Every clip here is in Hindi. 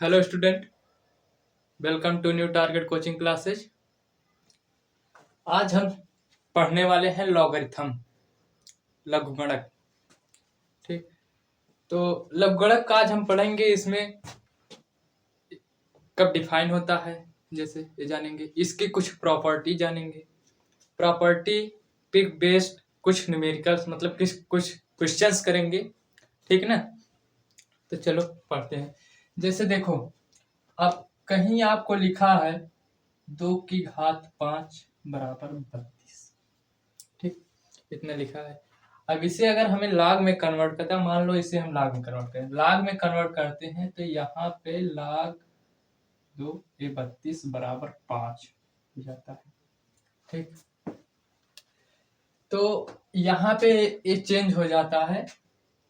Hello student, welcome to new target coaching classes. आज हम पढ़ने वाले हैं लॉगरिथम, लघुगणक। ठीक, तो लघुगणक का आज हम पढ़ेंगे। इसमें कब डिफाइन होता है जैसे ये जानेंगे, इसकी कुछ प्रॉपर्टी जानेंगे, प्रॉपर्टी पे बेस्ड कुछ न्यूमेरिकल्स मतलब कुछ क्वेश्चंस करेंगे। ठीक ना, तो चलो पढ़ते हैं। जैसे देखो, अब कहीं आपको लिखा है 2 की घात 5 बराबर 32। ठीक, इतना लिखा है। अब इसे अगर हमें लाग में कन्वर्ट करता है, मान लो इसे हम लाग में कन्वर्ट करें, लाग में कन्वर्ट करते हैं तो यहाँ पे लाग 2 बराबर 5 हो जाता है। ठीक, तो यहाँ पे ये चेंज हो जाता है।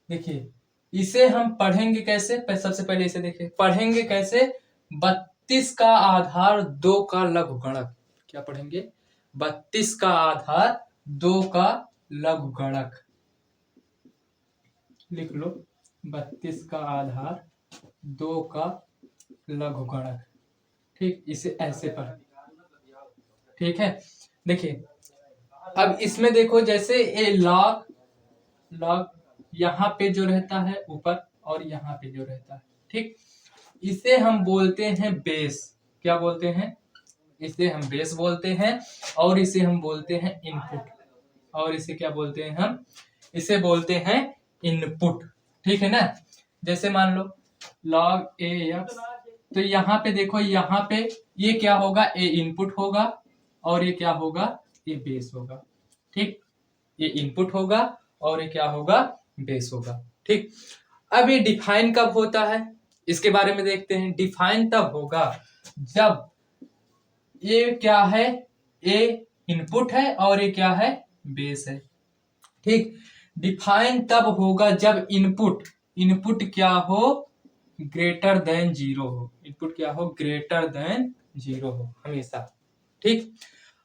देखिए, इसे हम पढ़ेंगे कैसे, सबसे पहले इसे देखिए, पढ़ेंगे कैसे। 32 का आधार 2 का लघुगणक। क्या पढ़ेंगे? 32 का आधार 2 का लघुगणक। लिख लो, 32 का आधार 2 का लघुगणक। ठीक, इसे ऐसे पढ़। ठीक है, देखिए अब इसमें देखो, जैसे ये लॉग लॉग यहाँ पे जो रहता है ऊपर और यहाँ पे जो रहता है, ठीक, इसे हम बोलते हैं बेस। क्या बोलते हैं? इसे हम बेस बोलते हैं, और इसे हम बोलते हैं इनपुट, और इसे क्या बोलते हैं हम? इसे बोलते हैं इनपुट। ठीक है ना। जैसे मान लो log a x, तो यहाँ पे देखो, यहाँ पे ये क्या होगा? a इनपुट होगा, और ये क्या होगा? ये बेस होगा। ठीक, ये इनपुट होगा और ये क्या होगा? बेस होगा। ठीक, अब ये डिफाइन कब होता है इसके बारे में देखते हैं। डिफाइन तब होगा जब ये क्या है? ए इनपुट है और ये क्या है? बेस है। ठीक, डिफाइन तब होगा जब इनपुट क्या हो? ग्रेटर देन 0 हो। इनपुट क्या हो? ग्रेटर देन 0 हो हमेशा। ठीक,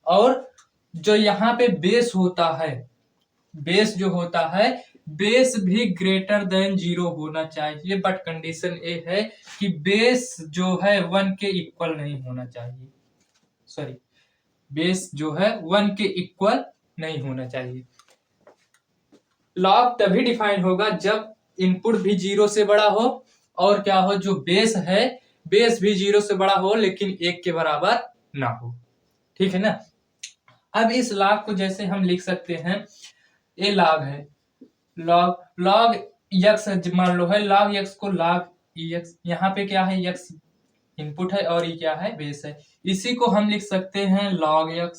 और जो यहाँ पे बेस होता है, बेस जो होता है, बेस भी ग्रेटर देन 0 होना चाहिए, बट कंडीशन ये है कि बेस जो है 1 के इक्वल नहीं होना चाहिए। सॉरी, बेस जो है 1 के इक्वल नहीं होना चाहिए। लॉग तभी डिफाइन होगा जब इनपुट भी 0 से बड़ा हो, और क्या हो? जो बेस है, बेस भी 0 से बड़ा हो लेकिन 1 के बराबर ना हो। ठीक है ना। अब इस लॉग को जैसे हम लिख सकते हैं, ये लॉग है, लॉग यक्स मान लो है, लॉग यक्स को लॉग एक्स, यहाँ पे क्या है? यक्स इनपुट है और ये क्या है? बेस है। इसी को हम लिख सकते हैं log x,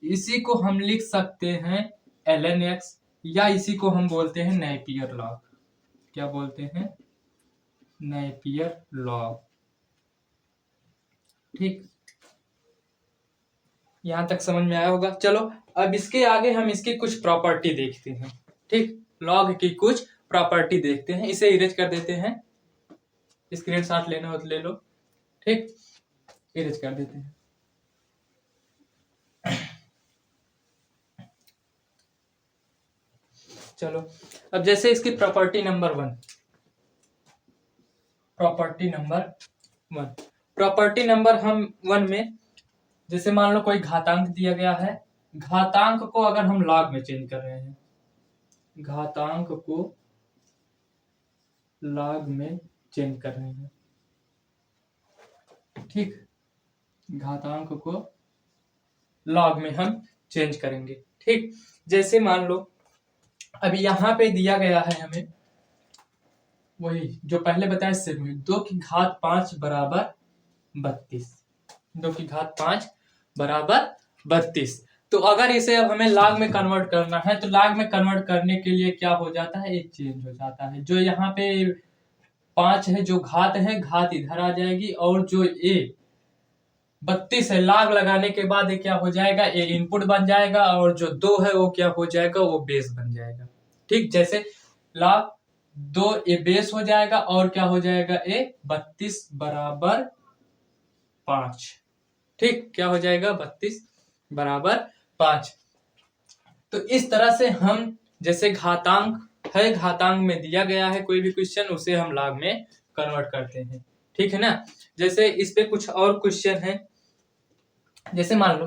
इसी को हम लिख सकते हैं ln x, या इसी को हम बोलते हैं नेपियर लॉग। क्या बोलते हैं? Napier log. ठीक, यहां तक समझ में आया होगा। चलो अब इसके आगे हम इसकी कुछ प्रॉपर्टी देखते हैं। ठीक, लॉग की कुछ प्रॉपर्टी देखते हैं। इसे इरेज कर देते हैं, स्क्रीनशॉट लेना हो तो ले लो। ठीक, इरेज कर देते हैं। चलो, अब जैसे इसकी property number 1, property number 1, property number हम 1 में, जैसे मान लो कोई घातांक दिया गया है, घातांक को अगर हम लॉग में चेंज कर रहे हैं, घातांक को लॉग में चेंज कर रहे हैं, ठीक, घातांक को लॉग में हम चेंज करेंगे। ठीक, जैसे मान लो अभी यहाँ पे दिया गया है हमें वही जो पहले बताया, सिर्फ 2 की घात 5 बराबर 32, 2 की घात 5 बराबर 32। तो अगर इसे अब हमें लॉग में कन्वर्ट करना है, तो लॉग में कन्वर्ट करने के लिए क्या हो जाता है? एक चेंज हो जाता है। जो यहाँ पे 5 है, जो घात है, घात इधर आ जाएगी, और जो ए 32 है, लॉग लगाने के बाद ये क्या हो जाएगा? ए इनपुट बन जाएगा, और जो 2 है वो क्या हो जाएगा? वो बेस बन जाएगा। ठीक, जैसे लॉग 2 ए बेस हो जाएगा, और क्या हो जाएगा? ए 32 बराबर 5। ठीक, क्या हो जाएगा? 32 बराबर 5। तो इस तरह से हम, जैसे घातांक है, घातांक में दिया गया है कोई भी क्वेश्चन, उसे हम लॉग में कन्वर्ट करते हैं। ठीक है ना। जैसे इस पे कुछ और क्वेश्चन है, जैसे मान लो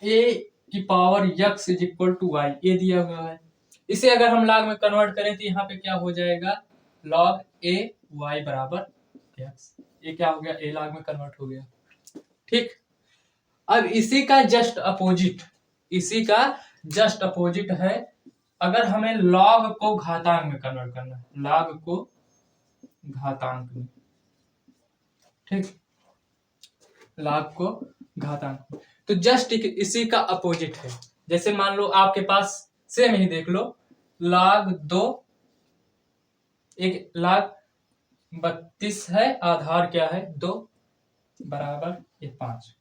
a की power x is equal to y, ये दिया हुआ है। इसे अगर हम log में कन्वर्ट करें तो यहाँ पे क्या हो जाएगा, log a y बराबर x। ये क्या हो गया, a log में कन्वर्ट हो गया। ठीक, अब इसी का जस्ट अपोजिट, इसी का जस्ट अपोजिट है, अगर हमें log को घातांक में कन्वर्ट करना है, log को घातांक में, ठीक, log को घातांक में, तो जस्ट इसी का अपोजिट है। जैसे मान लो आपके पास सेम ही देख लो, log 2, एक log 32 है, आधार क्या है 2 बराबर ये 5।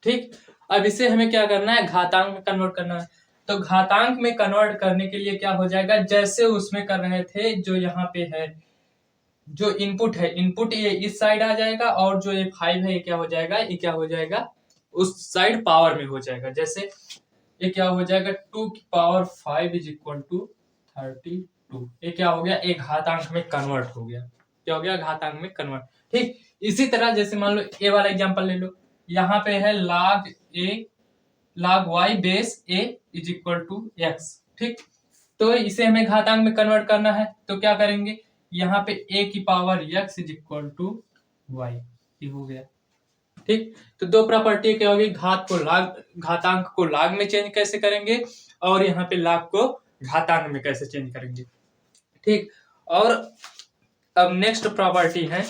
ठीक, अब इसे हमें क्या करना है, घातांक में कन्वर्ट करना है। तो घातांक में कन्वर्ट करने के लिए क्या हो जाएगा, जैसे उसमें कर रहे थे, जो यहाँ पे है जो इनपुट है, इनपुट ये इस साइड आ जाएगा, और जो ये 5 है ये क्या हो जाएगा, ये क्या हो जाएगा उस साइड पावर में हो जाएगा। जैसे ये क्या हो जाएगा, 2 की पावर 5 इज इक्वल टू 32, ये क्या हो गया, एक घातांक में कन्वर्ट हो गया। क्या हो गया, घातांक में कन्वर्ट। ठीक, इसी तरह जैसे मान लो ए वाला एग्जांपल ले लो, यहाँ पे है log y base a is equal to x। ठीक, तो इसे हमें घातांक में कन्वर्ट करना है, तो क्या करेंगे, यहाँ पे a की power x is equal to y, ये हो गया। ठीक, तो दो प्रॉपर्टी क्या होगी, घातांक को log में चेंज कैसे करेंगे, और यहाँ पे log को घातांक में कैसे चेंज करेंगे। ठीक, और अब नेक्स्ट प्रॉपर्टी है,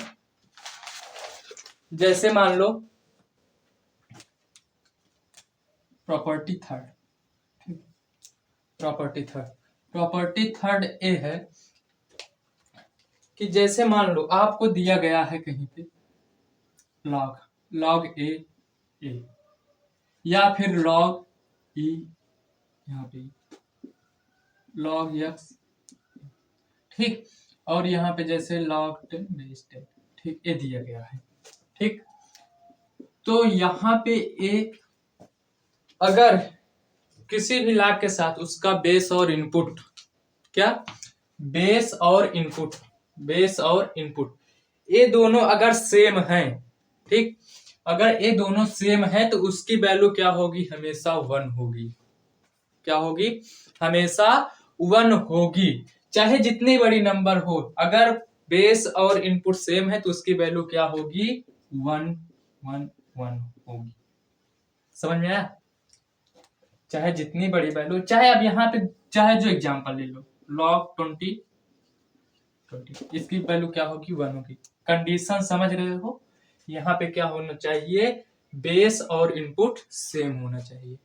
जैसे मान लो प्रॉपर्टी थर्ड ए है कि जैसे मान लो आपको दिया गया है कहीं पे log a या फिर log e, यहाँ पे log x, ठीक, और यहाँ पे जैसे log 10 बेस 10, ठीक, ये दिया गया है। ठीक, तो यहाँ पे ए अगर किसी भी log के साथ उसका बेस और इनपुट, क्या, बेस और इनपुट ये दोनों अगर सेम हैं, ठीक, अगर ये दोनों सेम है तो उसकी वैल्यू क्या होगी, हमेशा 1 होगी। क्या होगी, हमेशा 1 होगी, चाहे जितनी बड़ी नंबर हो, अगर बेस और इनपुट सेम है तो उसकी वैल्यू क्या होगी, 1 1 1 होगी। समझ में आया, चाहे जितनी बड़ी वैल्यू, चाहे अब यहाँ पे चाहे जो एग्जांपल ले लो log 20, इसकी वैल्यू क्या होगी, 1 होगी। कंडीशन समझ रहे हो, यहाँ पे क्या होना चाहिए, बेस और इनपुट सेम होना चाहिए।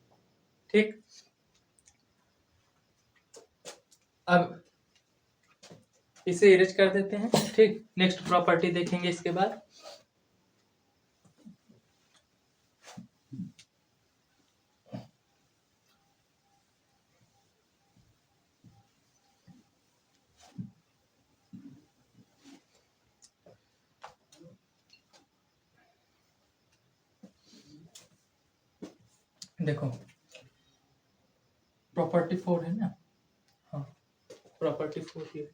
ठीक, अब इसे इरेज कर देते हैं। ठीक, नेक्स्ट प्रॉपर्टी देखेंगे इसके बाद। देखो प्रॉपर्टी 4 है ना, हाँ प्रॉपर्टी 4 है।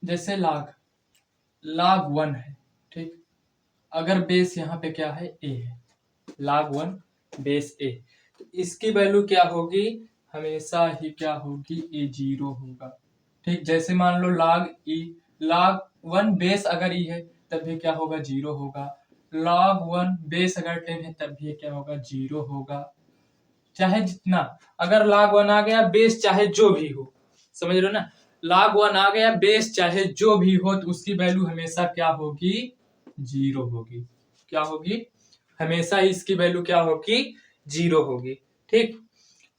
जैसे log 1 है, ठीक, अगर बेस यहाँ पे क्या है, a है, log 1 बेस a, तो इसकी वैल्यू क्या होगी, हमेशा ही क्या होगी, a 0 होगा। ठीक, जैसे मान लो log 1 बेस अगर e है तब भी क्या होगा, 0 होगा। log 1 बेस अगर 10 है तब भी क्या होगा, 0 होगा। चाहे जितना, अगर log 1 आ गया बेस चाहे जो भी हो, समझ रहे हो ना, log 1 आ गया बेस चाहे जो भी हो तो उसकी वैल्यू हमेशा क्या होगी, 0 होगी। क्या होगी, हमेशा इसकी वैल्यू क्या होगी, 0 होगी। ठीक,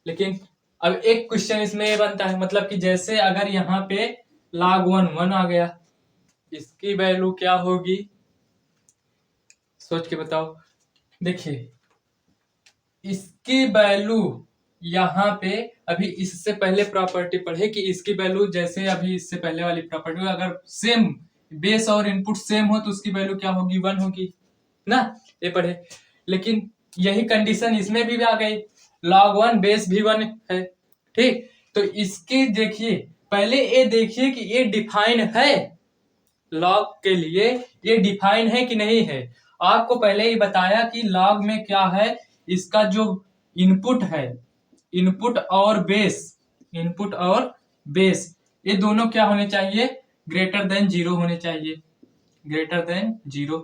लेकिन अब एक क्वेश्चन इसमें ये बनता है, मतलब कि जैसे अगर यहाँ पे log 1 आ गया, इसकी वैल्यू क्या होगी, सोच के बताओ। देखिए इसकी वैल्यू यहाँ पे, अभी इससे पहले प्रॉपर्टी पढ़े कि इसकी वैल्यू, जैसे अभी इससे पहले वाली प्रॉपर्टी, अगर सेम बेस और इनपुट सेम हो तो उसकी वैल्यू क्या होगी, 1 होगी ना, ये पढ़े। लेकिन यही कंडीशन इसमें भी आ गई, log 1 बेस भी 1 है। ठीक, तो इसकी देखिए पहले ये देखिए कि ये डिफाइन है, लॉग के लिए ये डिफाइन है कि नहीं है। आपको पहले ही बताया कि लॉग में क्या है, इसका जो इनपुट है, इनपुट और बेस ये दोनों क्या होने चाहिए, ग्रेटर देन 0 होने चाहिए, ग्रेटर देन 0।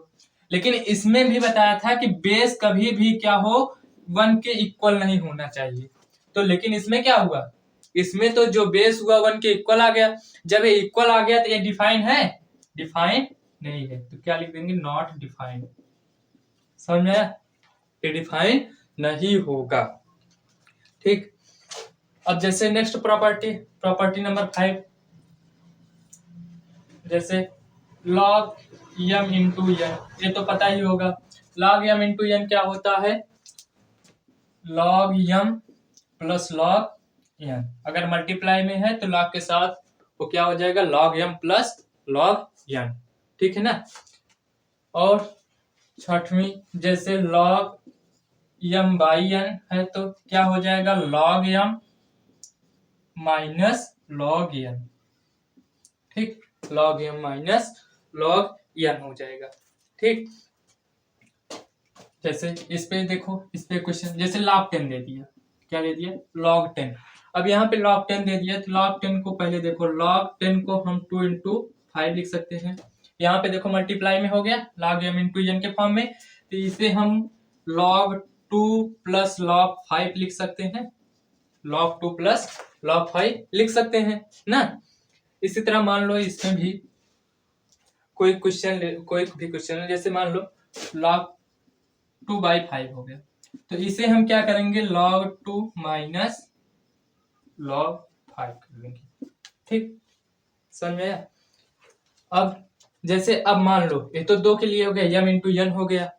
लेकिन इसमें भी बताया था कि बेस कभी भी क्या हो, 1 के इक्वल नहीं होना चाहिए। तो लेकिन इसमें क्या हुआ, इसमें तो जो बेस हुआ 1 के इक्वल आ गया। जब ये इक्वल आ गया तो ये डिफाइन है, डिफाइन नहीं है, तो क्या लिख देंगे, नॉट डिफाइंड। समझ में आया, ये डिफाइन नहीं होगा। ठीक, अब जैसे नेक्स्ट प्रॉपर्टी नंबर 5, जैसे log m इंटू n, ये तो पता ही होगा। log m इंटू n क्या होता है, log m plus log n। अगर मल्टीप्लाई में है तो log के साथ वो क्या हो जाएगा, log m plus log n। ठीक है ना। और छठवीं, जैसे log m बाई n है तो क्या हो जाएगा, log m minus log n। ठीक, log m minus log n हो जाएगा। ठीक, जैसे इस पे देखो, इस पे क्वेश्चन जैसे log 10 दे दिया, क्या दे दिया, log 10। अब यहाँ पे log 10 दे दिया तो log 10 को पहले देखो, log 10 को हम 2 इंटू 5 लिख सकते हैं। यहाँ पे देखो मल्टीप्लाई में हो गया log m इंटू n के फॉर्म में, तो इसे हम log 2 प्लस log 5 लिख सकते हैं, log 2 प्लस log 5 लिख सकते हैं ना। इसी तरह मान लो इसमें भी कोई भी क्वेश्चन जैसे मान लो log 2 बाई 5 हो गया, तो इसे हम क्या करेंगे, log 2 माइनस log 5 कर देंगे। ठीक, समझ में आया। अब जैसे अब मान लो ये तो 2 के लिए हो गया, m इंटू n हो गया,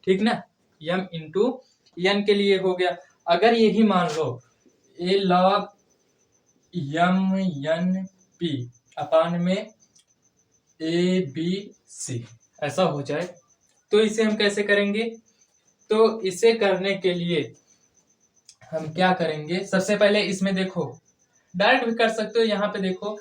ठीक ना, m इंटू n के लिए हो गया। अगर यही मान लो ये log m n p अपान में a b c ऐसा हो जाए, तो इसे हम कैसे करेंगे, तो इसे करने के लिए हम क्या करेंगे, सबसे पहले इसमें देखो डायरेक्ट भी कर सकते हो। यहाँ पे देखो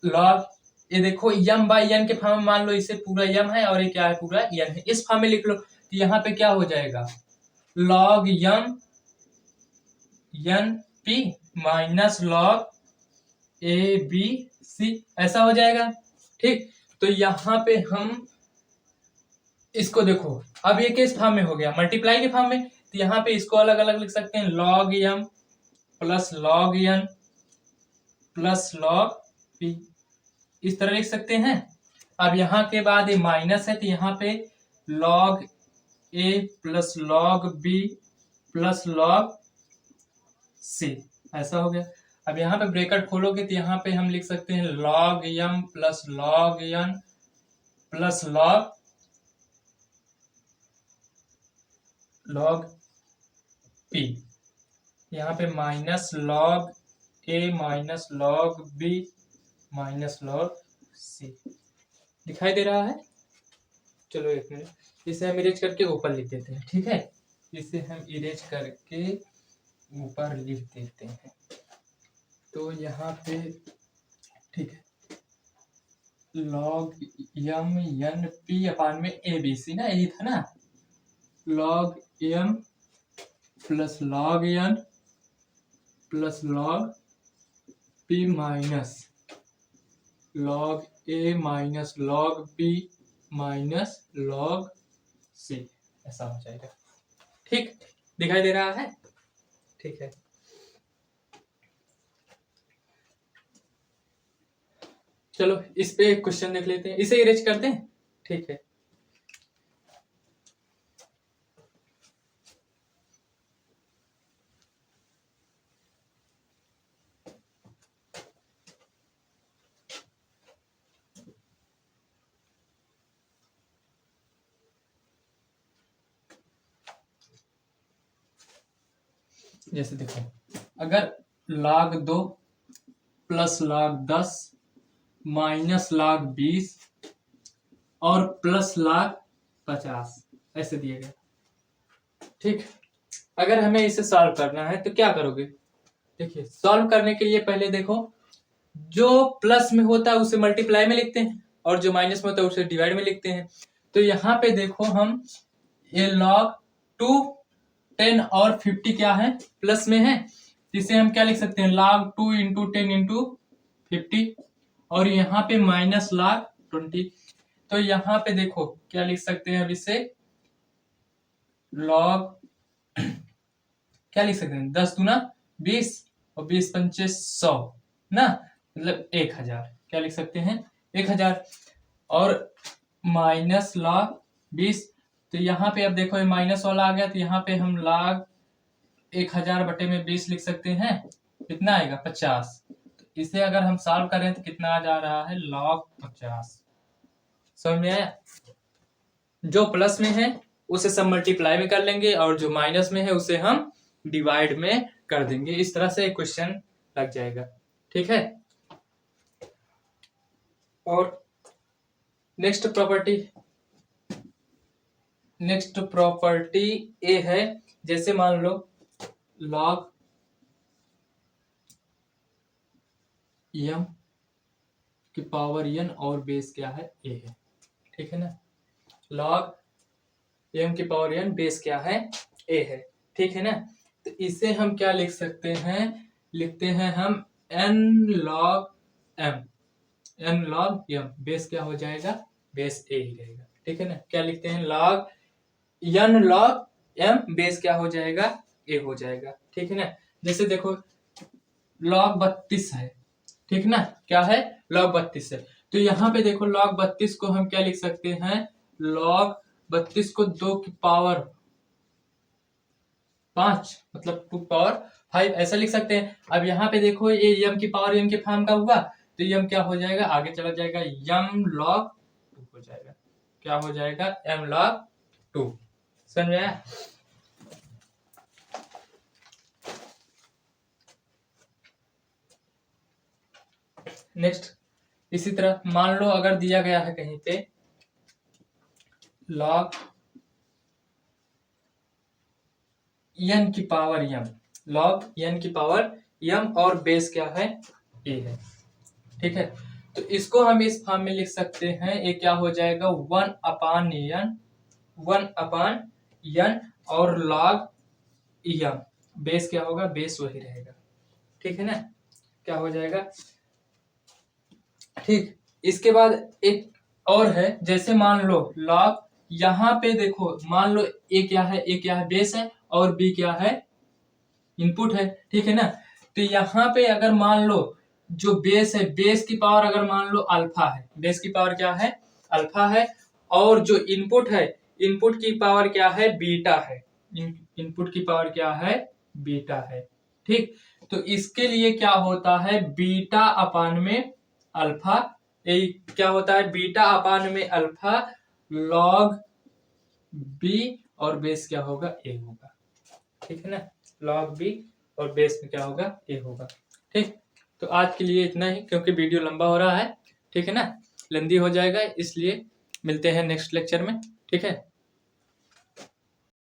log, ये देखो m बाई n के फॉर्म में मान लो इसे पूरा m है और ये क्या है, पूरा n है, इस फॉर्म में लिख लो। तो यहाँ पे क्या हो जाएगा, log m n p minus log a b c ऐसा हो जाएगा। ठीक, तो यहाँ पे हम इसको देखो, अब ये किस फॉर्म में हो गया, मल्टीप्लाई के फॉर्म में, तो यहाँ पे इसको अलग अलग लिख सकते हैं, log m plus log n plus log p, इस तरह लिख सकते हैं। अब यहाँ के बाद ये माइनस है तो यहाँ पे log a plus log b plus log c ऐसा हो गया। अब यहाँ पे ब्रैकेट खोलोगे तो यहाँ पे हम लिख सकते हैं log m plus log n plus log p, यहाँ पे minus log a minus log b minus log c दिखाई दे रहा है। चलो एक मिनट, इसे हम इरेज करके ऊपर लिख देते हैं। ठीक है, इसे हम इरेज करके ऊपर लिख देते हैं। तो यहाँ पे ठीक है, log m n p अपान में a b c ना, यही था ना, log m plus log n plus log p minus log a minus log p minus log c ऐसा हो जाएगा। ठीक, दिखाई दे रहा है। ठीक है, चलो इस पे एक क्वेश्चन देख लेते हैं, इसे इरेज करते हैं। ठीक है, जैसे देखो, अगर log 2 plus log 10 minus log 20 और प्लस log 50 ऐसे दिए गए। ठीक, अगर हमें इसे सॉल्व करना है तो क्या करोगे, देखिए सॉल्व करने के लिए पहले देखो जो प्लस में होता है उसे मल्टीप्लाई में लिखते हैं और जो माइनस में होता है उसे डिवाइड में लिखते हैं। तो यहाँ पे देखो हम ये log 2, 10 और 50 क्या है, प्लस में है, इसे हम क्या लिख सकते हैं, log 2 इंटू 10 इंटू 50, और यहाँ पे माइनस log 20। तो यहाँ पे देखो क्या लिख सकते हैं, अब इसे log क्या लिख सकते हैं, 10 दूना 20 और 20 पंचे 100 ना, मतलब 1000, क्या लिख सकते हैं 1000, और माइनस log 20। तो यहाँ पे अब देखो ये माइनस वाला आ गया, तो यहाँ पे हम log 1000 बटे में 20 लिख सकते हैं, कितना आएगा 50। तो इसे अगर हम सॉल्व करें तो कितना आ जा रहा है, log 50। समझ में आया? जो प्लस में है उसे सब मल्टीप्लाई में कर लेंगे और जो माइनस में है उसे हम डिवाइड में कर देंगे। इस तरह से क्वेश्चन लग जाएगा, ठीक है। और नेक्स्ट प्रॉपर्टी ए है, जैसे मान लो log m की पावर n और बेस क्या है, a है, ठीक है ना। log m की पावर n बेस क्या है, a है, ठीक है ना। तो इसे हम क्या लिख सकते हैं, लिखते हैं हम n log m, बेस क्या हो जाएगा, बेस a ही रहेगा, ठीक है ना। क्या लिखते हैं, n log m, बेस क्या हो जाएगा, a हो जाएगा, ठीक है ना। जैसे देखो log 32 है, ठीक ना, क्या है, log 32 है। तो यहाँ पे देखो log 32 को हम क्या लिख सकते हैं, log 32 को 2 की पावर 5 मतलब 2 पावर 5 ऐसा लिख सकते हैं। अब यहाँ पे देखो ये m की पावर m के फॉर्म का हुआ, तो m क्या हो जाएगा, आगे चला जाएगा m log 2 हो जाएगा, क्या हो जाएगा, m log 2। समझ में आया? नेक्स्ट इसी तरह मान लो अगर दिया गया है कहीं पे log n की पावर m, log n की पावर m और बेस क्या है, a है, ठीक है। तो इसको हम इस फॉर्म में लिख सकते हैं, ये क्या हो जाएगा 1/n और log m, बेस क्या होगा, बेस वही रहेगा, ठीक है ना, क्या हो जाएगा, ठीक। इसके बाद एक और है, जैसे मान लो log, यहाँ पे देखो मान लो a क्या है, बेस है और b क्या है, इनपुट है, ठीक है ना। तो यहाँ पे अगर मान लो जो बेस है, बेस की पावर अगर मान लो अल्फा है, बेस की पावर क्या है, अल्फा है, और जो इनपुट है, इनपुट की पावर क्या है, बीटा है, इनपुट की पावर क्या है, बीटा है, ठीक। तो इसके लिए क्या होता है, बीटा अपान में अल्फा, क्या होता है, बीटा अपान में अल्फा log b और बेस क्या होगा, a होगा, ठीक है ना, log b और बेस में क्या होगा, a होगा, ठीक। तो आज के लिए इतना ही, क्योंकि वीडियो लंबा हो रहा है, ठीक है ना, लेंदी हो जाएगा, इसलिए मिलते हैं नेक्स्ट लेक्चर में, ठीक है।